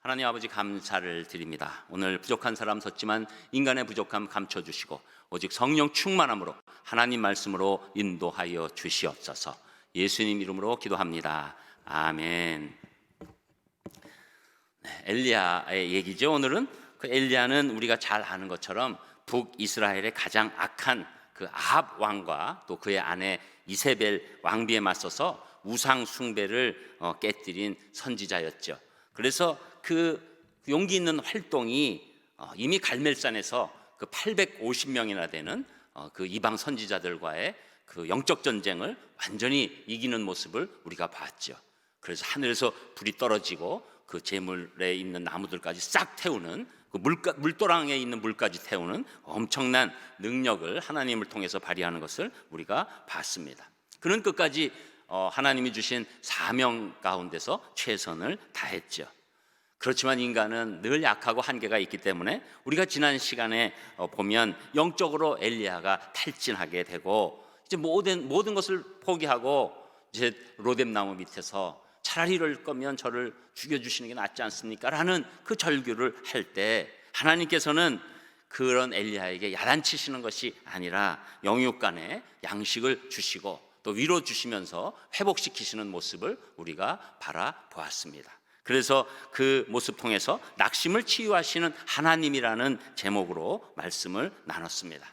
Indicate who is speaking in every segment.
Speaker 1: 하나님 아버지 감사를 드립니다. 오늘 부족한 사람 섰지만 인간의 부족함 감춰주시고 오직 성령 충만함으로 하나님 말씀으로 인도하여 주시옵소서. 예수님 이름으로 기도합니다. 아멘. 엘리야의 얘기죠. 오늘은 그 엘리야는 우리가 잘 아는 것처럼 북이스라엘의 가장 악한 그 아합 왕과 또 그의 아내 이세벨 왕비에 맞서서 우상 숭배를 깨뜨린 선지자였죠. 그래서 그 용기 있는 활동이 이미 갈멜산에서 그 850명이나 되는 그 이방 선지자들과의 그 영적 전쟁을 완전히 이기는 모습을 우리가 봤죠. 그래서 하늘에서 불이 떨어지고 그 제물에 있는 나무들까지 싹 태우는 그 물도랑에 있는 물까지 태우는 엄청난 능력을 하나님을 통해서 발휘하는 것을 우리가 봤습니다. 그는 끝까지 하나님이 주신 사명 가운데서 최선을 다했죠. 그렇지만 인간은 늘 약하고 한계가 있기 때문에 우리가 지난 시간에 보면 영적으로 엘리야가 탈진하게 되고 이제 모든 것을 포기하고 이제 로뎀나무 밑에서 차라리 이럴 거면 저를 죽여주시는 게 낫지 않습니까? 라는 그 절규를 할 때 하나님께서는 그런 엘리야에게 야단치시는 것이 아니라 영육간에 양식을 주시고 또 위로 주시면서 회복시키시는 모습을 우리가 바라보았습니다. 그래서 그 모습 통해서 낙심을 치유하시는 하나님이라는 제목으로 말씀을 나눴습니다.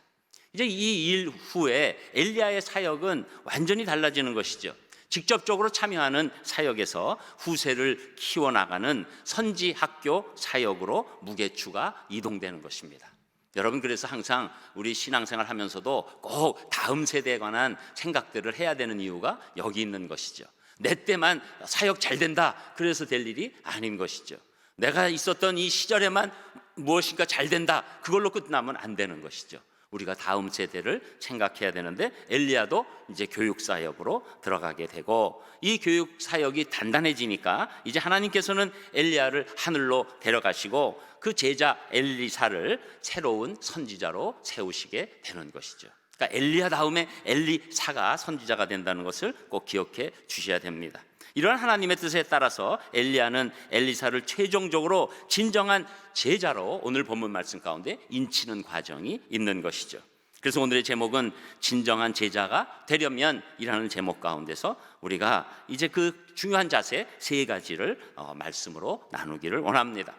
Speaker 1: 이제 이 일 후에 엘리야의 사역은 완전히 달라지는 것이죠. 직접적으로 참여하는 사역에서 후세를 키워나가는 선지학교 사역으로 무게추가 이동되는 것입니다. 여러분, 그래서 항상 우리 신앙생활 하면서도 꼭 다음 세대에 관한 생각들을 해야 되는 이유가 여기 있는 것이죠. 내 때만 사역 잘 된다 그래서 될 일이 아닌 것이죠. 내가 있었던 이 시절에만 무엇인가 잘 된다 그걸로 끝나면 안 되는 것이죠. 우리가 다음 세대를 생각해야 되는데 엘리야도 이제 교육 사역으로 들어가게 되고 이 교육 사역이 단단해지니까 이제 하나님께서는 엘리야를 하늘로 데려가시고 그 제자 엘리사를 새로운 선지자로 세우시게 되는 것이죠. 그러니까 엘리야 다음에 엘리사가 선지자가 된다는 것을 꼭 기억해 주셔야 됩니다. 이러한 하나님의 뜻에 따라서 엘리야는 엘리사를 최종적으로 진정한 제자로 오늘 본문 말씀 가운데 인치는 과정이 있는 것이죠. 그래서 오늘의 제목은 진정한 제자가 되려면 이라는 제목 가운데서 우리가 이제 그 중요한 자세 세 가지를 말씀으로 나누기를 원합니다.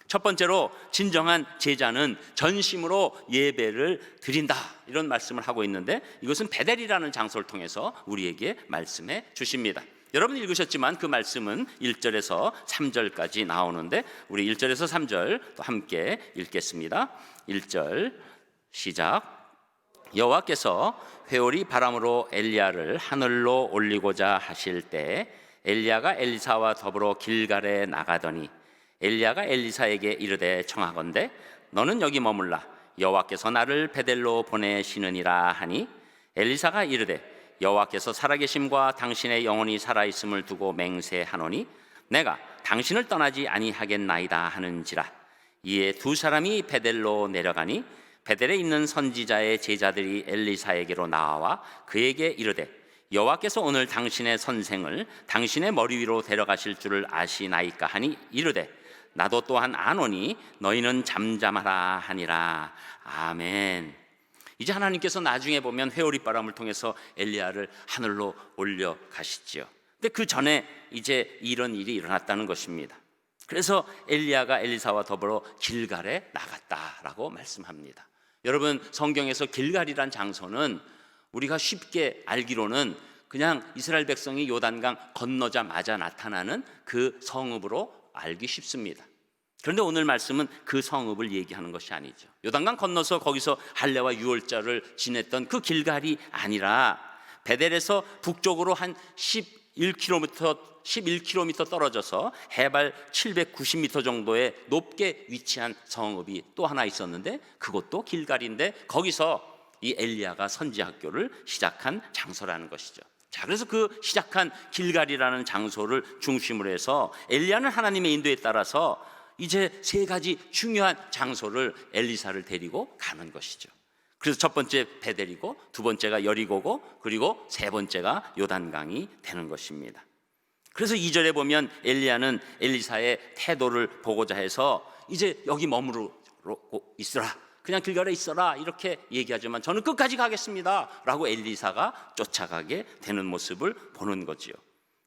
Speaker 1: 첫 번째로 진정한 제자는 전심으로 예배를 드린다 이런 말씀을 하고 있는데 이것은 베델이라는 장소를 통해서 우리에게 말씀해 주십니다. 여러분 읽으셨지만 그 말씀은 1절에서 3절까지 나오는데 우리 1절에서 3절 또 함께 읽겠습니다. 1절 시작. 여호와께서 회오리 바람으로 엘리야를 하늘로 올리고자 하실 때 엘리야가 엘리사와 더불어 길갈에 나가더니 엘리야가 엘리사에게 이르되 청하건대 너는 여기 머물라 여호와께서 나를 베델로 보내시느니라 하니 엘리사가 이르되 여호와께서 살아계심과 당신의 영혼이 살아있음을 두고 맹세하노니 내가 당신을 떠나지 아니하겠나이다 하는지라. 이에 두 사람이 베델로 내려가니 베델에 있는 선지자의 제자들이 엘리사에게로 나와 그에게 이르되 여호와께서 오늘 당신의 선생을 당신의 머리 위로 데려가실 줄을 아시나이까 하니 이르되 나도 또한 아노니 너희는 잠잠하라 하니라. 아멘. 이제 하나님께서 나중에 보면 회오리 바람을 통해서 엘리야를 하늘로 올려 가시죠. 근데 그 전에 이제 이런 일이 일어났다는 것입니다. 그래서 엘리야가 엘리사와 더불어 길갈에 나갔다라고 말씀합니다. 여러분, 성경에서 길갈이란 장소는 우리가 쉽게 알기로는 그냥 이스라엘 백성이 요단강 건너자마자 나타나는 그 성읍으로 알기 쉽습니다. 그런데 오늘 말씀은 그 성읍을 얘기하는 것이 아니죠. 요단강 건너서 거기서 할례와 유월절을 지냈던 그 길갈이 아니라 베델에서 북쪽으로 한 11km 떨어져서 해발 790m 정도의 높게 위치한 성읍이 또 하나 있었는데 그것도 길갈인데 거기서 이 엘리야가 선지학교를 시작한 장소라는 것이죠. 자, 그래서 그 시작한 길갈이라는 장소를 중심으로 해서 엘리야는 하나님의 인도에 따라서 이제 세 가지 중요한 장소를 엘리사를 데리고 가는 것이죠. 그래서 첫 번째 베델이고 두 번째가 여리고고 그리고 세 번째가 요단강이 되는 것입니다. 그래서 2절에 보면 엘리야는 엘리사의 태도를 보고자 해서 이제 여기 머무르고 있어라, 그냥 길갈에 있어라 이렇게 얘기하지만 저는 끝까지 가겠습니다 라고 엘리사가 쫓아가게 되는 모습을 보는 거지요.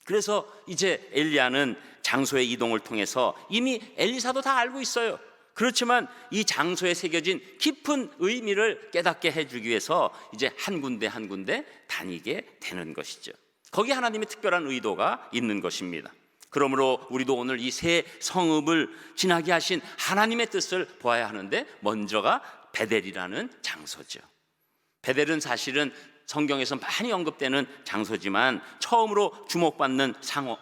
Speaker 1: 그래서 이제 엘리야는 장소의 이동을 통해서 이미 엘리사도 다 알고 있어요. 그렇지만 이 장소에 새겨진 깊은 의미를 깨닫게 해주기 위해서 이제 한 군데 한 군데 다니게 되는 것이죠. 거기에 하나님의 특별한 의도가 있는 것입니다. 그러므로 우리도 오늘 이 새 성읍을 지나게 하신 하나님의 뜻을 보아야 하는데 먼저가 베델이라는 장소죠. 베델은 사실은 성경에서 많이 언급되는 장소지만 처음으로 주목받는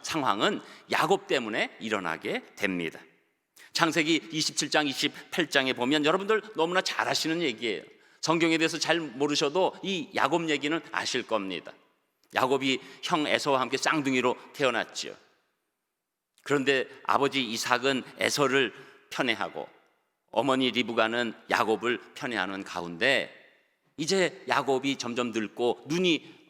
Speaker 1: 상황은 야곱 때문에 일어나게 됩니다. 창세기 27장 28장에 보면 여러분들 너무나 잘 아시는 얘기예요. 성경에 대해서 잘 모르셔도 이 야곱 얘기는 아실 겁니다. 야곱이 형 에서와 함께 쌍둥이로 태어났지요. 그런데 아버지 이삭은 에서를 편애하고 어머니 리브가는 야곱을 편애하는 가운데 이제 야곱이 점점 늙고 눈이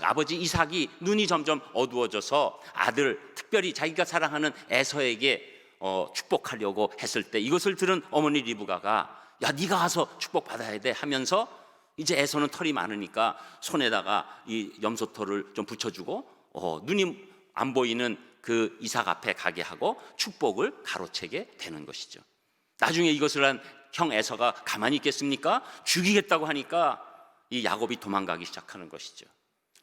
Speaker 1: 아버지 이삭이 눈이 점점 어두워져서 아들, 특별히 자기가 사랑하는 에서에게 축복하려고 했을 때 이것을 들은 어머니 리브가가 야, 네가 가서 축복받아야 돼 하면서 이제 에서는 털이 많으니까 손에다가 이 염소털을 좀 붙여주고 눈이 안 보이는 그 이삭 앞에 가게 하고 축복을 가로채게 되는 것이죠. 나중에 이것을 한 형 에서가 가만히 있겠습니까? 죽이겠다고 하니까 이 야곱이 도망가기 시작하는 것이죠.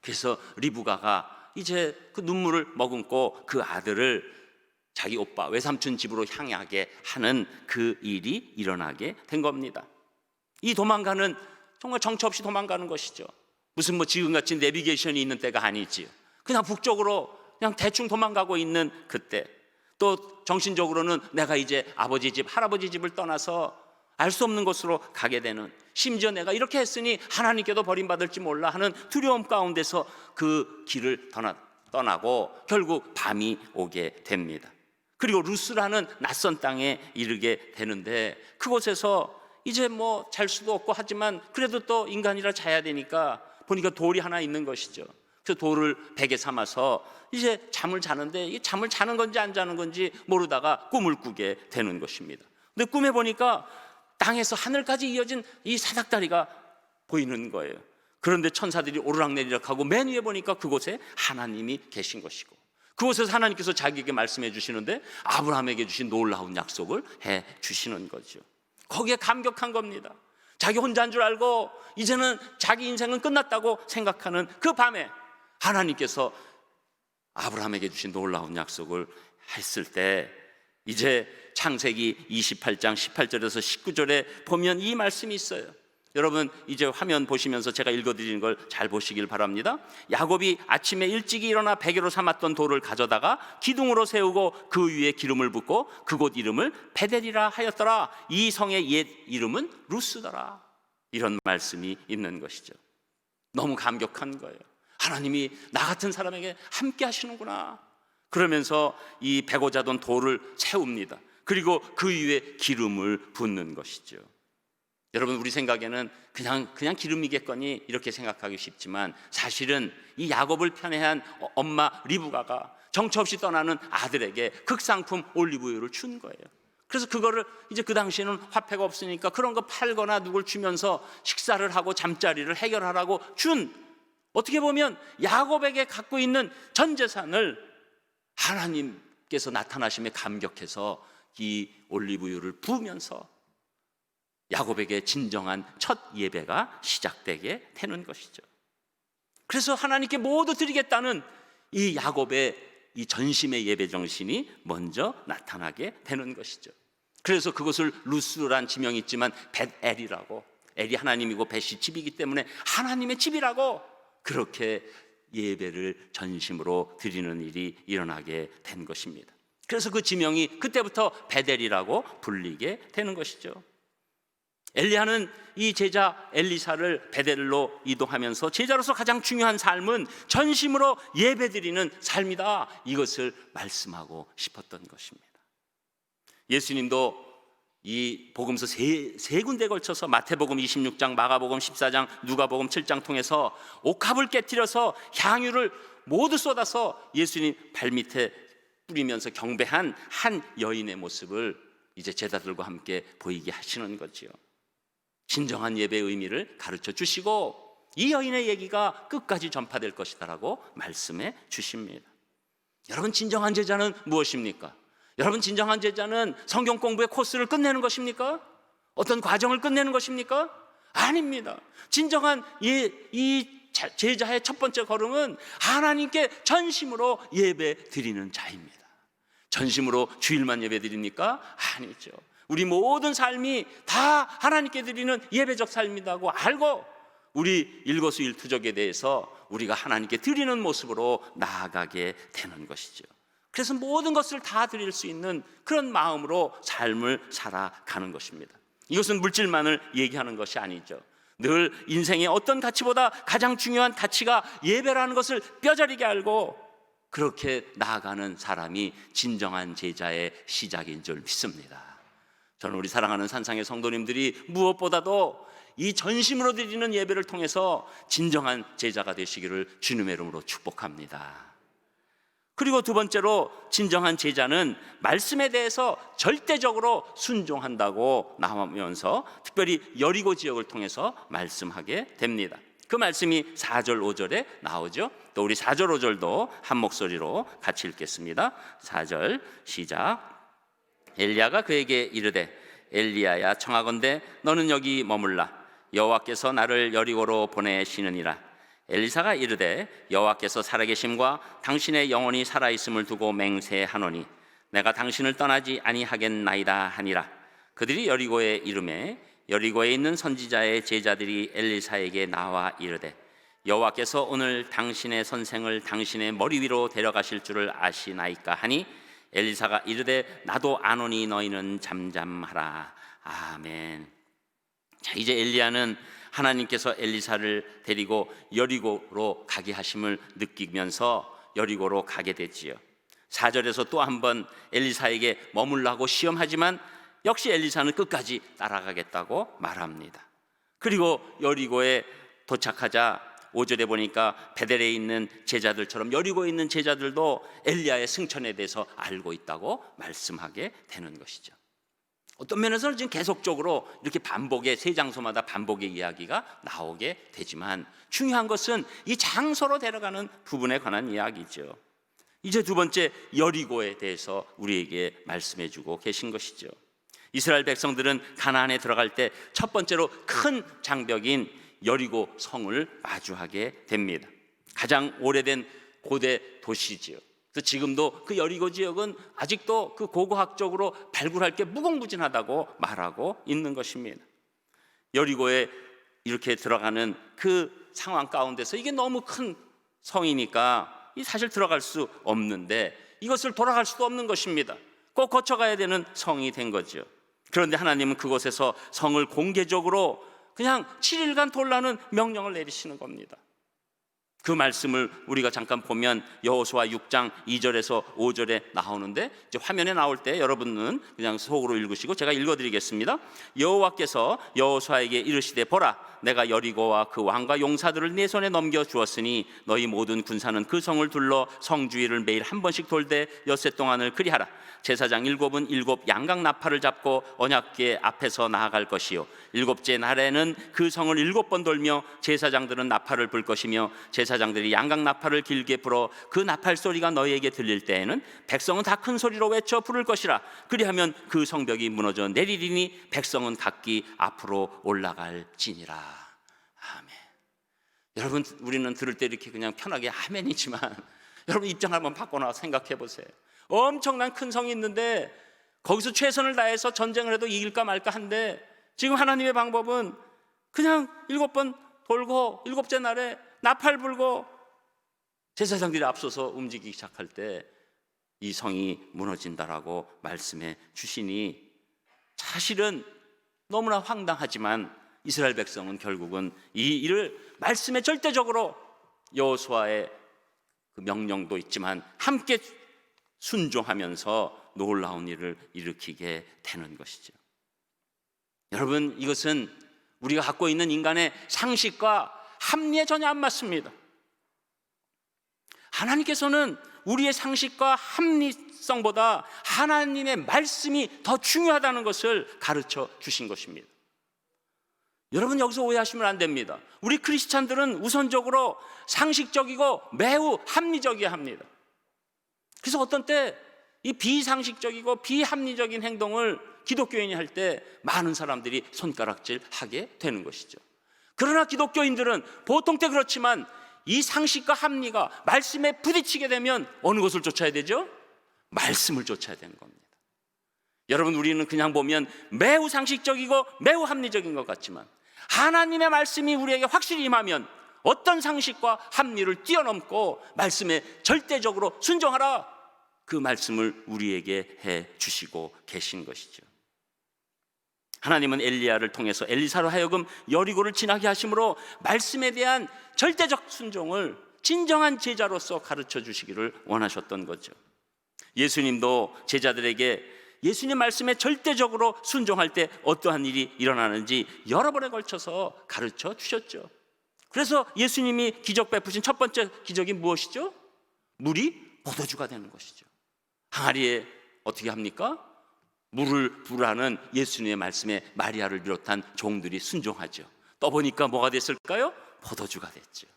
Speaker 1: 그래서 리브가가 이제 그 눈물을 머금고 그 아들을 자기 오빠 외삼촌 집으로 향하게 하는 그 일이 일어나게 된 겁니다. 이 도망가는 정말 정처 없이 도망가는 것이죠. 무슨 지금같이 내비게이션이 있는 때가 아니지요. 그냥 북쪽으로 그냥 대충 도망가고 있는 그때, 또 정신적으로는 내가 이제 아버지 집, 할아버지 집을 떠나서 알 수 없는 곳으로 가게 되는, 심지어 내가 이렇게 했으니 하나님께도 버림받을지 몰라 하는 두려움 가운데서 그 길을 떠나고 결국 밤이 오게 됩니다. 그리고 루스라는 낯선 땅에 이르게 되는데 그곳에서 이제 잘 수도 없고 하지만 그래도 또 인간이라 자야 되니까 보니까 돌이 하나 있는 것이죠. 그래서 돌을 베개 삼아서 이제 잠을 자는데 이 잠을 자는 건지 안 자는 건지 모르다가 꿈을 꾸게 되는 것입니다. 근데 꿈에 보니까 땅에서 하늘까지 이어진 이 사닥다리가 보이는 거예요. 그런데 천사들이 오르락내리락하고 맨 위에 보니까 그곳에 하나님이 계신 것이고 그곳에서 하나님께서 자기에게 말씀해 주시는데 아브라함에게 주신 놀라운 약속을 해 주시는 거죠. 거기에 감격한 겁니다. 자기 혼자인 줄 알고 이제는 자기 인생은 끝났다고 생각하는 그 밤에 하나님께서 아브라함에게 주신 놀라운 약속을 했을 때 이제 창세기 28장 18절에서 19절에 보면 이 말씀이 있어요. 여러분 이제 화면 보시면서 제가 읽어드리는 걸 잘 보시길 바랍니다. 야곱이 아침에 일찍이 일어나 베개로 삼았던 돌을 가져다가 기둥으로 세우고 그 위에 기름을 붓고 그곳 이름을 베델이라 하였더라. 이 성의 옛 이름은 루스더라. 이런 말씀이 있는 것이죠. 너무 감격한 거예요. 하나님이 나 같은 사람에게 함께 하시는구나. 그러면서 이 베고자 던 돌을 세웁니다. 그리고 그 위에 기름을 붓는 것이죠. 여러분 우리 생각에는 그냥 기름이겠거니 이렇게 생각하기 쉽지만 사실은 이 야곱을 편애한 엄마 리브가가 정처 없이 떠나는 아들에게 극상품 올리브유를 준 거예요. 그래서 그거를 이제 그 당시에는 화폐가 없으니까 그런 거 팔거나 누굴 주면서 식사를 하고 잠자리를 해결하라고 준, 어떻게 보면 야곱에게 갖고 있는 전 재산을 하나님께서 나타나심에 감격해서 이 올리브유를 부으면서 야곱에게 진정한 첫 예배가 시작되게 되는 것이죠. 그래서 하나님께 모두 드리겠다는 이 야곱의 이 전심의 예배 정신이 먼저 나타나게 되는 것이죠. 그래서 그것을 루스란 지명이 있지만 벳엘이라고, 엘이 하나님이고 벳이 집이기 때문에 하나님의 집이라고 그렇게 예배를 전심으로 드리는 일이 일어나게 된 것입니다. 그래서 그 지명이 그때부터 베델이라고 불리게 되는 것이죠. 엘리야는 이 제자 엘리사를 베델로 이동하면서 제자로서 가장 중요한 삶은 전심으로 예배드리는 삶이다, 이것을 말씀하고 싶었던 것입니다. 예수님도 이 복음서 세 군데에 걸쳐서 마태복음 26장, 마가복음 14장, 누가복음 7장 통해서 옥합을 깨트려서 향유를 모두 쏟아서 예수님 발밑에 뿌리면서 경배한 한 여인의 모습을 이제 제자들과 함께 보이게 하시는 거지요. 진정한 예배의 의미를 가르쳐 주시고 이 여인의 얘기가 끝까지 전파될 것이다라고 말씀해 주십니다. 여러분, 진정한 제자는 무엇입니까? 여러분, 진정한 제자는 성경 공부의 코스를 끝내는 것입니까? 어떤 과정을 끝내는 것입니까? 아닙니다. 진정한 이 제자의 첫 번째 걸음은 하나님께 전심으로 예배 드리는 자입니다. 전심으로 주일만 예배 드립니까? 아니죠. 우리 모든 삶이 다 하나님께 드리는 예배적 삶이라고 알고 우리 일거수일투족에 대해서 우리가 하나님께 드리는 모습으로 나아가게 되는 것이죠. 그래서 모든 것을 다 드릴 수 있는 그런 마음으로 삶을 살아가는 것입니다. 이것은 물질만을 얘기하는 것이 아니죠. 늘 인생의 어떤 가치보다 가장 중요한 가치가 예배라는 것을 뼈저리게 알고 그렇게 나아가는 사람이 진정한 제자의 시작인 줄 믿습니다. 저는 우리 사랑하는 산상의 성도님들이 무엇보다도 이 전심으로 드리는 예배를 통해서 진정한 제자가 되시기를 주님의 이름으로 축복합니다. 그리고 두 번째로, 진정한 제자는 말씀에 대해서 절대적으로 순종한다고 나오면서 특별히 여리고 지역을 통해서 말씀하게 됩니다. 그 말씀이 4절 5절에 나오죠. 또 우리 4절 5절도 한 목소리로 같이 읽겠습니다. 4절 시작. 엘리야가 그에게 이르되 엘리야야, 청하건대 너는 여기 머물라. 여호와께서 나를 여리고로 보내시느니라. 엘리사가 이르되 여호와께서 살아계심과 당신의 영혼이 살아있음을 두고 맹세하노니 내가 당신을 떠나지 아니하겠나이다 하니라. 그들이 여리고에 이르매 여리고에 있는 선지자의 제자들이 엘리사에게 나와 이르되 여호와께서 오늘 당신의 선생을 당신의 머리 위로 데려가실 줄을 아시나이까 하니 엘리사가 이르되 나도 아노니 너희는 잠잠하라. 아멘. 자, 이제 엘리야는 하나님께서 엘리사를 데리고 여리고로 가게 하심을 느끼면서 여리고로 가게 됐지요. 4절에서 또 한 번 엘리사에게 머물라고 시험하지만 역시 엘리사는 끝까지 따라가겠다고 말합니다. 그리고 여리고에 도착하자 5절에 보니까 베델에 있는 제자들처럼 여리고에 있는 제자들도 엘리야의 승천에 대해서 알고 있다고 말씀하게 되는 것이죠. 어떤 면에서는 지금 계속적으로 이렇게 반복의, 세 장소마다 반복의 이야기가 나오게 되지만 중요한 것은 이 장소로 데려가는 부분에 관한 이야기죠. 이제 두 번째, 여리고에 대해서 우리에게 말씀해 주고 계신 것이죠. 이스라엘 백성들은 가나안에 들어갈 때 첫 번째로 큰 장벽인 여리고 성을 마주하게 됩니다. 가장 오래된 고대 도시지요. 그래서 지금도 그 여리고 지역은 아직도 그 고고학적으로 발굴할 게 무궁무진하다고 말하고 있는 것입니다. 여리고에 이렇게 들어가는 그 상황 가운데서 이게 너무 큰 성이니까 사실 들어갈 수 없는데 이것을 돌아갈 수도 없는 것입니다. 꼭 거쳐가야 되는 성이 된 거죠. 그런데 하나님은 그곳에서 성을 공개적으로 그냥 7일간 돌라는 명령을 내리시는 겁니다. 그 말씀을 우리가 잠깐 보면 여호수아 6장 2절에서 5절에 나오는데 이제 화면에 나올 때 여러분은 그냥 속으로 읽으시고 제가 읽어드리겠습니다. 여호와께서 여호수아에게 이르시되 보라, 내가 여리고와 그 왕과 용사들을 네 손에 넘겨 주었으니 너희 모든 군사는 그 성을 둘러 성 주위를 매일 한 번씩 돌되 엿새 동안을 그리하라. 제사장 7은 7 양각 나팔을 잡고 언약궤 앞에서 나아갈 것이요 일곱째 날에는 그 성을 7번 돌며 제사장들은 나팔을 불 것이며 제사장들이 양각 나팔을 길게 불어 그 나팔 소리가 너희에게 들릴 때에는 백성은 다 큰 소리로 외쳐 부를 것이라. 그리하면 그 성벽이 무너져 내리리니 백성은 각기 앞으로 올라갈지니라. 아멘. 여러분, 우리는 들을 때 이렇게 그냥 편하게 아멘이지만 여러분 입장 한번 바꿔놔 생각해 보세요. 엄청난 큰 성이 있는데 거기서 최선을 다해서 전쟁을 해도 이길까 말까 한데 지금 하나님의 방법은 그냥 7번 돌고 7째 날에 나팔 불고 제사장들이 앞서서 움직이기 시작할 때 이 성이 무너진다라고 말씀해 주시니 사실은 너무나 황당하지만 이스라엘 백성은 결국은 이 일을 말씀에 절대적으로 여호수아의 그 명령도 있지만 함께 순종하면서 놀라운 일을 일으키게 되는 것이죠. 여러분, 이것은 우리가 갖고 있는 인간의 상식과 합리에 전혀 안 맞습니다. 하나님께서는 우리의 상식과 합리성보다 하나님의 말씀이 더 중요하다는 것을 가르쳐 주신 것입니다. 여러분, 여기서 오해하시면 안 됩니다. 우리 크리스찬들은 우선적으로 상식적이고 매우 합리적이어야 합니다. 그래서 어떤 때 이 비상식적이고 비합리적인 행동을 기독교인이 할 때 많은 사람들이 손가락질하게 되는 것이죠. 그러나 기독교인들은 보통 때 그렇지만 이 상식과 합리가 말씀에 부딪히게 되면 어느 것을 쫓아야 되죠? 말씀을 쫓아야 되는 겁니다. 여러분, 우리는 그냥 보면 매우 상식적이고 매우 합리적인 것 같지만 하나님의 말씀이 우리에게 확실히 임하면 어떤 상식과 합리를 뛰어넘고 말씀에 절대적으로 순종하라, 그 말씀을 우리에게 해 주시고 계신 것이죠. 하나님은 엘리야를 통해서 엘리사로 하여금 여리고를 지나게 하심으로 말씀에 대한 절대적 순종을 진정한 제자로서 가르쳐 주시기를 원하셨던 거죠. 예수님도 제자들에게 예수님 말씀에 절대적으로 순종할 때 어떠한 일이 일어나는지 여러 번에 걸쳐서 가르쳐 주셨죠. 그래서 예수님이 기적 베푸신 첫 번째 기적이 무엇이죠? 물이 포도주가 되는 것이죠. 항아리에 어떻게 합니까? 물을 부라는 예수님의 말씀에 마리아를 비롯한 종들이 순종하죠. 떠보니까 뭐가 됐을까요? 포도주가 됐죠.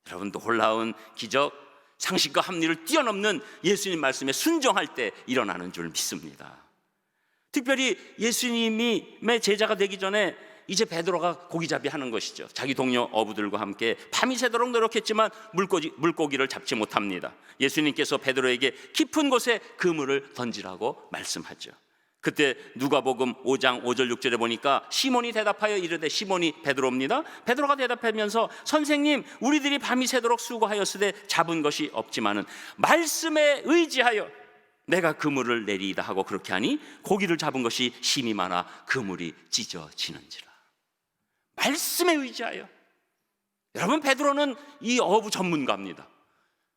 Speaker 1: 여러분, 놀라운 기적, 상식과 합리를 뛰어넘는 예수님 말씀에 순종할 때 일어나는 줄 믿습니다. 특별히 예수님의 제자가 되기 전에 이제 베드로가 고기잡이 하는 것이죠. 자기 동료 어부들과 함께 밤이 새도록 노력했지만 물고기를 잡지 못합니다. 예수님께서 베드로에게 깊은 곳에 그물을 던지라고 말씀하죠. 그때 누가복음 5장 5절 6절에 보니까 시몬이 대답하여 이르되, 시몬이 베드로입니다. 베드로가 대답하면서 선생님, 우리들이 밤이 새도록 수고하였으되 잡은 것이 없지만은 말씀에 의지하여 내가 그물을 내리이다 하고 그렇게 하니 고기를 잡은 것이 심이 많아 그물이 찢어지는지라. 말씀에 의지하여. 여러분, 베드로는 이 어부 전문가입니다.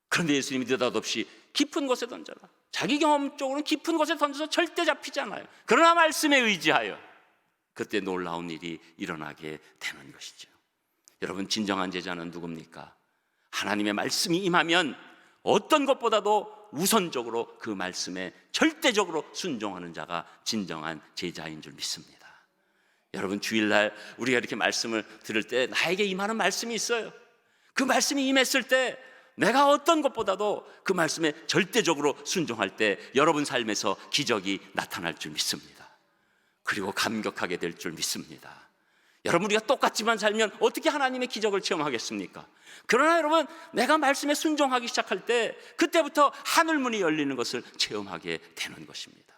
Speaker 1: 그런데 예수님이 느닷없이 깊은 곳에 던져라. 자기 경험적으로는 깊은 곳에 던져서 절대 잡히지 않아요. 그러나 말씀에 의지하여. 그때 놀라운 일이 일어나게 되는 것이죠. 여러분, 진정한 제자는 누굽니까? 하나님의 말씀이 임하면 어떤 것보다도 우선적으로 그 말씀에 절대적으로 순종하는 자가 진정한 제자인 줄 믿습니다. 여러분, 주일날 우리가 이렇게 말씀을 들을 때 나에게 임하는 말씀이 있어요. 그 말씀이 임했을 때 내가 어떤 것보다도 그 말씀에 절대적으로 순종할 때 여러분 삶에서 기적이 나타날 줄 믿습니다. 그리고 감격하게 될 줄 믿습니다. 여러분, 우리가 똑같지만 살면 어떻게 하나님의 기적을 체험하겠습니까? 그러나 여러분, 내가 말씀에 순종하기 시작할 때 그때부터 하늘문이 열리는 것을 체험하게 되는 것입니다.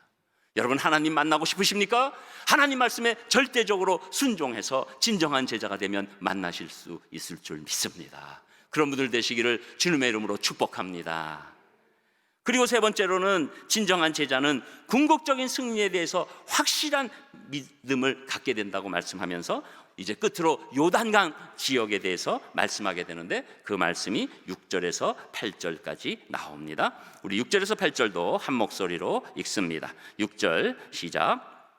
Speaker 1: 여러분, 하나님 만나고 싶으십니까? 하나님 말씀에 절대적으로 순종해서 진정한 제자가 되면 만나실 수 있을 줄 믿습니다. 그런 분들 되시기를 주님의 이름으로 축복합니다. 그리고 세 번째로는 진정한 제자는 궁극적인 승리에 대해서 확실한 믿음을 갖게 된다고 말씀하면서 이제 끝으로 요단강 지역에 대해서 말씀하게 되는데 그 말씀이 6절에서 8절까지 나옵니다. 우리 6절에서 8절도 한 목소리로 읽습니다. 6절 시작.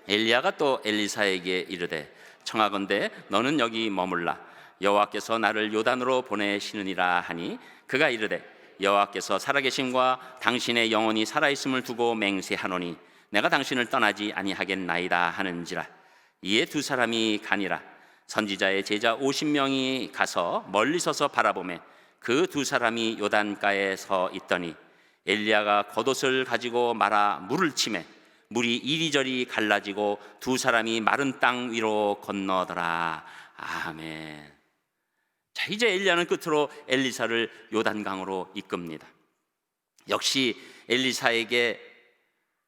Speaker 1: 엘리야가 또 엘리사에게 이르되 청하건대 너는 여기 머물라. 여호와께서 나를 요단으로 보내시느니라 하니 그가 이르되 여호와께서 살아계심과 당신의 영혼이 살아있음을 두고 맹세하노니 내가 당신을 떠나지 아니하겠나이다 하는지라. 이에 두 사람이 가니라. 선지자의 제자 50명이 가서 멀리 서서 바라보매 그 두 사람이 요단가에 서 있더니 엘리야가 겉옷을 가지고 말아 물을 치매 물이 이리저리 갈라지고 두 사람이 마른 땅 위로 건너더라. 아멘. 자, 이제 엘리야는 끝으로 엘리사를 요단강으로 이끕니다. 역시 엘리사에게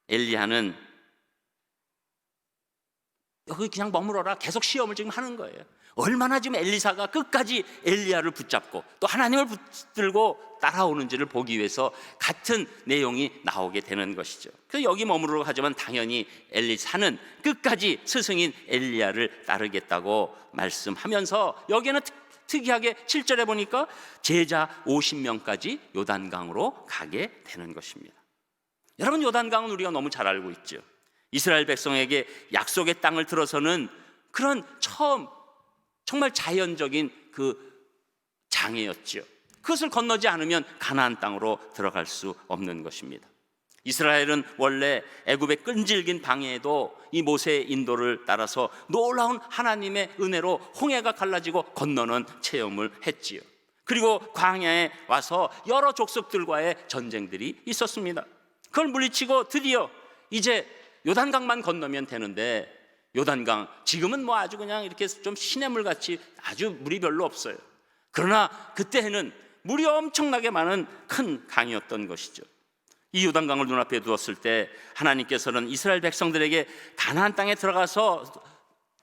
Speaker 1: 엘리야는 여기 그냥 머물러라, 계속 시험을 지금 하는 거예요. 얼마나 지금 엘리사가 끝까지 엘리야를 붙잡고 또 하나님을 붙들고 따라오는지를 보기 위해서 같은 내용이 나오게 되는 것이죠. 그래서 여기 머무르러 하지만 당연히 엘리사는 끝까지 스승인 엘리야를 따르겠다고 말씀하면서 여기에는 특이하게 7절에 보니까 제자 50명까지 요단강으로 가게 되는 것입니다. 여러분, 요단강은 우리가 너무 잘 알고 있죠. 이스라엘 백성에게 약속의 땅을 들어서는 그런 처음 정말 자연적인 그 장애였죠. 그것을 건너지 않으면 가나안 땅으로 들어갈 수 없는 것입니다. 이스라엘은 원래 애굽의 끈질긴 방해에도 이 모세의 인도를 따라서 놀라운 하나님의 은혜로 홍해가 갈라지고 건너는 체험을 했지요. 그리고 광야에 와서 여러 족속들과의 전쟁들이 있었습니다. 그걸 물리치고 드디어 이제 요단강만 건너면 되는데, 요단강 지금은 뭐 아주 그냥 이렇게 좀 시냇물 같이 아주 물이 별로 없어요. 그러나 그때는 물이 엄청나게 많은 큰 강이었던 것이죠. 이 요단강을 눈앞에 두었을 때 하나님께서는 이스라엘 백성들에게 가나안 땅에 들어가서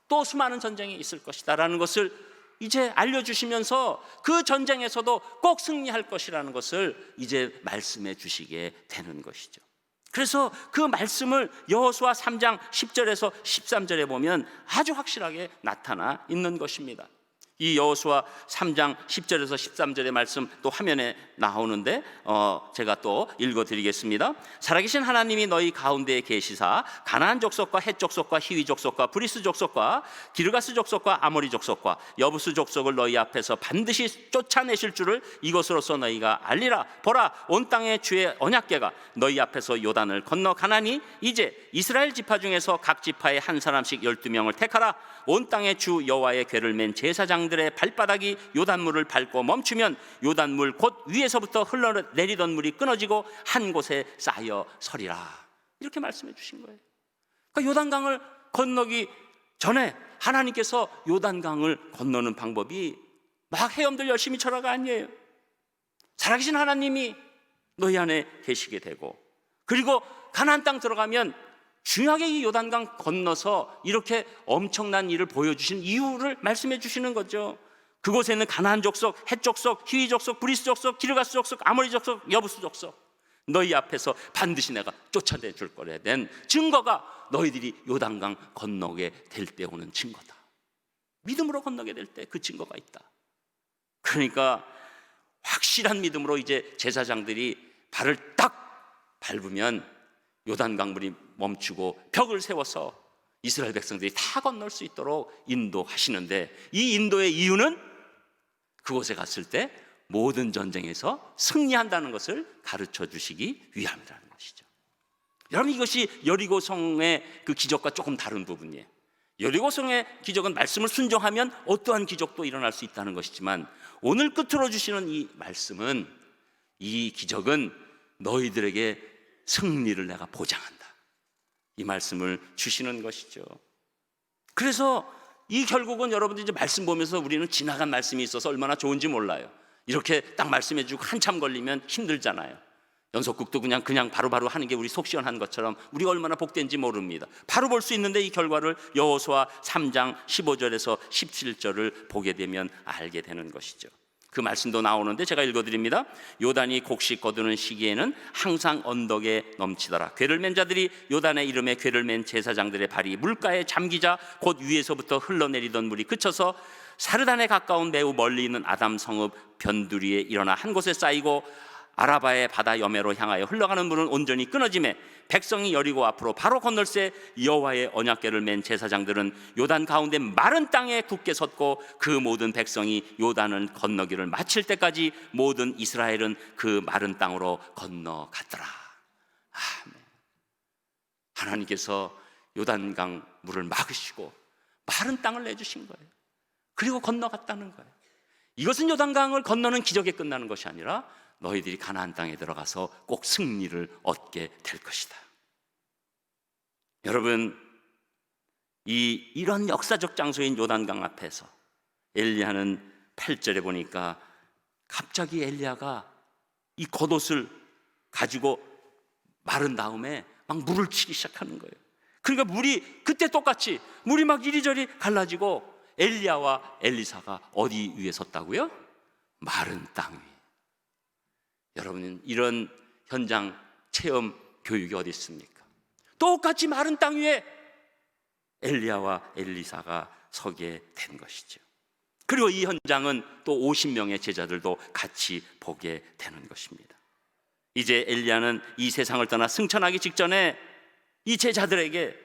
Speaker 1: 또 수많은 전쟁이 있을 것이다 라는 것을 이제 알려주시면서 그 전쟁에서도 꼭 승리할 것이라는 것을 이제 말씀해 주시게 되는 것이죠. 그래서 그 말씀을 여호수아 3장 10절에서 13절에 보면 아주 확실하게 나타나 있는 것입니다. 이 여호수아 3장 10절에서 13절의 말씀 또 화면에 나오는데 제가 또 읽어드리겠습니다. 살아계신 하나님이 너희 가운데에 계시사 가나안 족속과 헷 족속과 히위 족속과 브리스 족속과 기르가스 족속과 아모리 족속과 여부스 족속을 너희 앞에서 반드시 쫓아내실 줄을 이것으로서 너희가 알리라. 보라, 온 땅의 주의 언약궤가 너희 앞에서 요단을 건너 가나니 이제 이스라엘 지파 중에서 각 지파에 한 사람씩 12명을 택하라. 온 땅의 주 여호와의 궤를 맨 제사장들의 발바닥이 요단물을 밟고 멈추면 요단물 곧 위에서부터 흘러내리던 물이 끊어지고 한 곳에 쌓여 서리라. 이렇게 말씀해 주신 거예요. 그러니까 요단강을 건너기 전에 하나님께서 요단강을 건너는 방법이 막 헤엄들 열심히 쳐라가 아니에요. 살아계신 하나님이 너희 안에 계시게 되고, 그리고 가나안 땅 들어가면 중요하게 이 요단강 건너서 이렇게 엄청난 일을 보여주신 이유를 말씀해 주시는 거죠. 그곳에는 가나안 족속, 헷 족속, 히위 족속, 브리스 족속, 기르가스 족속, 아모리 족속, 여부스 족속 너희 앞에서 반드시 내가 쫓아내 줄 거래 된 증거가 너희들이 요단강 건너게 될 때 오는 증거다. 믿음으로 건너게 될 때 그 증거가 있다. 그러니까 확실한 믿음으로 이제 제사장들이 발을 딱 밟으면 요단강 물이 멈추고 벽을 세워서 이스라엘 백성들이 다 건널 수 있도록 인도하시는데, 이 인도의 이유는 그곳에 갔을 때 모든 전쟁에서 승리한다는 것을 가르쳐 주시기 위함이라는 것이죠. 여러분, 이것이 여리고성의 그 기적과 조금 다른 부분이에요. 여리고성의 기적은 말씀을 순종하면 어떠한 기적도 일어날 수 있다는 것이지만, 오늘 끝으로 주시는 이 말씀은, 이 기적은 너희들에게 승리를 내가 보장한다, 이 말씀을 주시는 것이죠. 그래서 이 결국은 여러분들 이제 말씀 보면서 우리는 지나간 말씀이 있어서 얼마나 좋은지 몰라요. 이렇게 딱 말씀해 주고 한참 걸리면 힘들잖아요. 연속극도 그냥 바로바로 하는 게 우리 속 시원한 것처럼 우리가 얼마나 복된지 모릅니다. 바로 볼 수 있는데 이 결과를 여호수아 3장 15절에서 17절을 보게 되면 알게 되는 것이죠. 그 말씀도 나오는데 제가 읽어드립니다. 요단이 곡식 거두는 시기에는 항상 언덕에 넘치더라. 궤를 맨 자들이 요단의 이름에 궤를 맨 제사장들의 발이 물가에 잠기자 곧 위에서부터 흘러내리던 물이 그쳐서 사르단에 가까운 매우 멀리 있는 아담 성읍 변두리에 일어나 한 곳에 쌓이고 아라바의 바다 여매로 향하여 흘러가는 물은 온전히 끊어지매 백성이 여리고 앞으로 바로 건널새 여호와의 언약궤를 맨 제사장들은 요단 가운데 마른 땅에 굳게 섰고 그 모든 백성이 요단을 건너기를 마칠 때까지 모든 이스라엘은 그 마른 땅으로 건너갔더라. 아멘. 하나님께서 요단강 물을 막으시고 마른 땅을 내주신 거예요. 그리고 건너갔다는 거예요. 이것은 요단강을 건너는 기적에 끝나는 것이 아니라 너희들이 가나안 땅에 들어가서 꼭 승리를 얻게 될 것이다. 여러분, 이런 역사적 장소인 요단강 앞에서 엘리야는 8절에 보니까 갑자기 엘리야가 이 겉옷을 가지고 마른 다음에 막 물을 치기 시작하는 거예요. 그러니까 물이 그때 똑같이 물이 막 이리저리 갈라지고 엘리야와 엘리사가 어디 위에 섰다고요? 마른 땅 위에. 여러분, 이런 현장 체험 교육이 어디 있습니까? 똑같이 마른 땅 위에 엘리야와 엘리사가 서게 된 것이죠. 그리고 이 현장은 또 50명의 제자들도 같이 보게 되는 것입니다. 이제 엘리야는 이 세상을 떠나 승천하기 직전에 이 제자들에게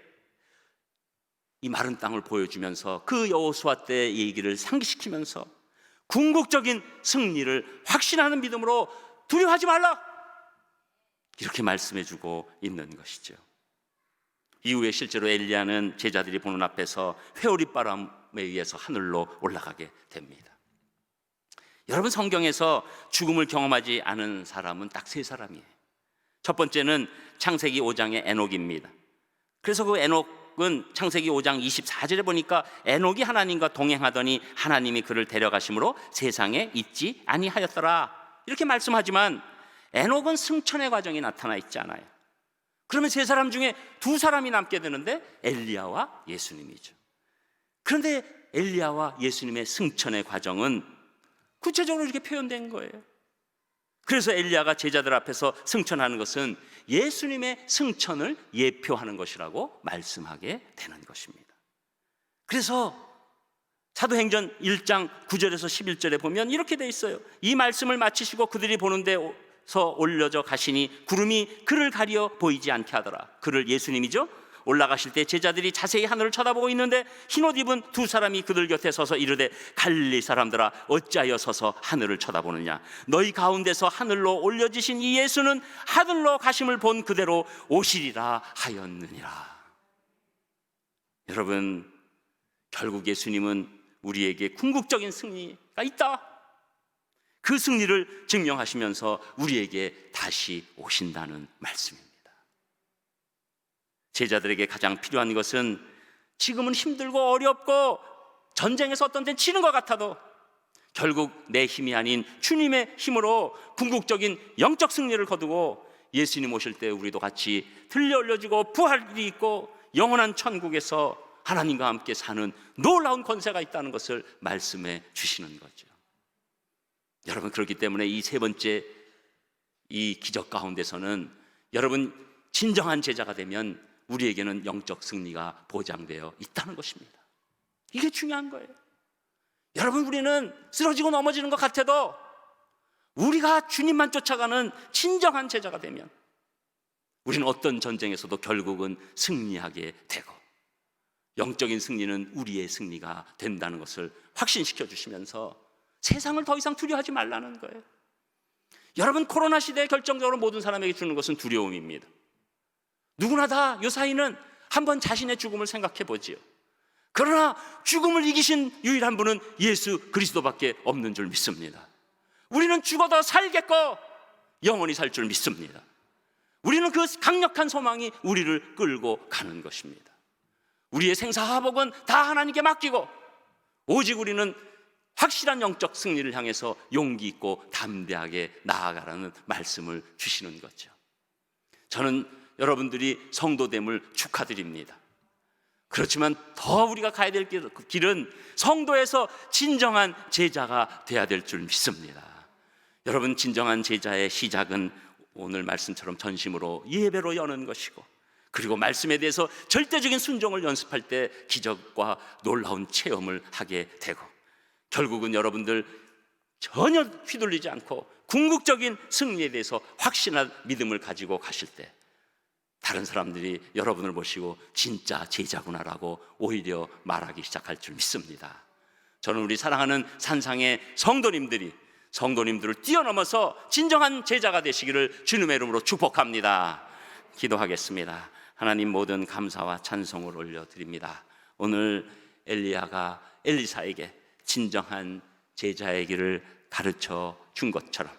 Speaker 1: 이 마른 땅을 보여주면서 그 여호수아 때의 얘기를 상기시키면서 궁극적인 승리를 확신하는 믿음으로 두려워하지 말라, 이렇게 말씀해주고 있는 것이죠. 이후에 실제로 엘리야는 제자들이 보는 앞에서 회오리 바람에 의해서 하늘로 올라가게 됩니다. 여러분, 성경에서 죽음을 경험하지 않은 사람은 딱 세 사람이에요. 첫 번째는 창세기 5장의 에녹입니다. 그래서 그 에녹은 창세기 5장 24절에 보니까 에녹이 하나님과 동행하더니 하나님이 그를 데려가심으로 세상에 있지 아니하였더라, 이렇게 말씀하지만 에녹은 승천의 과정이 나타나 있지 않아요. 그러면 세 사람 중에 두 사람이 남게 되는데 엘리야와 예수님이죠. 그런데 엘리야와 예수님의 승천의 과정은 구체적으로 이렇게 표현된 거예요. 그래서 엘리야가 제자들 앞에서 승천하는 것은 예수님의 승천을 예표하는 것이라고 말씀하게 되는 것입니다. 그래서 사도행전 1장 9절에서 11절에 보면 이렇게 돼 있어요. 이 말씀을 마치시고 그들이 보는 데서 올려져 가시니 구름이 그를 가리어 보이지 않게 하더라. 그를, 예수님이죠, 올라가실 때 제자들이 자세히 하늘을 쳐다보고 있는데 흰옷 입은 두 사람이 그들 곁에 서서 이르되 갈릴리 사람들아 어찌하여 서서 하늘을 쳐다보느냐, 너희 가운데서 하늘로 올려지신 이 예수는 하늘로 가심을 본 그대로 오시리라 하였느니라. 여러분, 결국 예수님은 우리에게 궁극적인 승리가 있다, 그 승리를 증명하시면서 우리에게 다시 오신다는 말씀입니다. 제자들에게 가장 필요한 것은 지금은 힘들고 어렵고 전쟁에서 어떤 때는 지는 것 같아도 결국 내 힘이 아닌 주님의 힘으로 궁극적인 영적 승리를 거두고 예수님 오실 때 우리도 같이 들려 올려지고 부활이 있고 영원한 천국에서 하나님과 함께 사는 놀라운 권세가 있다는 것을 말씀해 주시는 거죠. 여러분, 그렇기 때문에 이 세 번째 이 기적 가운데서는 여러분, 진정한 제자가 되면 우리에게는 영적 승리가 보장되어 있다는 것입니다. 이게 중요한 거예요. 여러분, 우리는 쓰러지고 넘어지는 것 같아도 우리가 주님만 쫓아가는 진정한 제자가 되면 우리는 어떤 전쟁에서도 결국은 승리하게 되고 영적인 승리는 우리의 승리가 된다는 것을 확신시켜 주시면서 세상을 더 이상 두려워하지 말라는 거예요. 여러분, 코로나 시대에 결정적으로 모든 사람에게 주는 것은 두려움입니다. 누구나 다 요사이는 한번 자신의 죽음을 생각해 보지요. 그러나 죽음을 이기신 유일한 분은 예수 그리스도밖에 없는 줄 믿습니다. 우리는 죽어도 살겠고 영원히 살 줄 믿습니다. 우리는 그 강력한 소망이 우리를 끌고 가는 것입니다. 우리의 생사화복은 다 하나님께 맡기고 오직 우리는 확실한 영적 승리를 향해서 용기 있고 담대하게 나아가라는 말씀을 주시는 거죠. 저는 여러분들이 성도됨을 축하드립니다. 그렇지만 더 우리가 가야 될 길은 성도에서 진정한 제자가 돼야 될 줄 믿습니다. 여러분, 진정한 제자의 시작은 오늘 말씀처럼 전심으로 예배로 여는 것이고, 그리고 말씀에 대해서 절대적인 순종을 연습할 때 기적과 놀라운 체험을 하게 되고, 결국은 여러분들 전혀 휘둘리지 않고 궁극적인 승리에 대해서 확신한 믿음을 가지고 가실 때 다른 사람들이 여러분을 보시고 진짜 제자구나라고 오히려 말하기 시작할 줄 믿습니다. 저는 우리 사랑하는 산상의 성도님들을 뛰어넘어서 진정한 제자가 되시기를 주님의 이름으로 축복합니다. 기도하겠습니다. 하나님, 모든 감사와 찬송을 올려드립니다. 오늘 엘리야가 엘리사에게 진정한 제자의 길을 가르쳐 준 것처럼,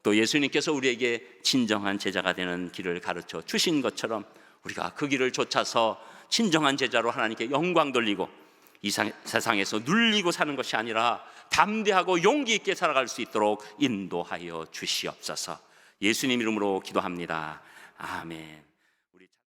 Speaker 1: 또 예수님께서 우리에게 진정한 제자가 되는 길을 가르쳐 주신 것처럼 우리가 그 길을 쫓아서 진정한 제자로 하나님께 영광 돌리고 이 세상에서 눌리고 사는 것이 아니라 담대하고 용기 있게 살아갈 수 있도록 인도하여 주시옵소서. 예수님 이름으로 기도합니다. 아멘.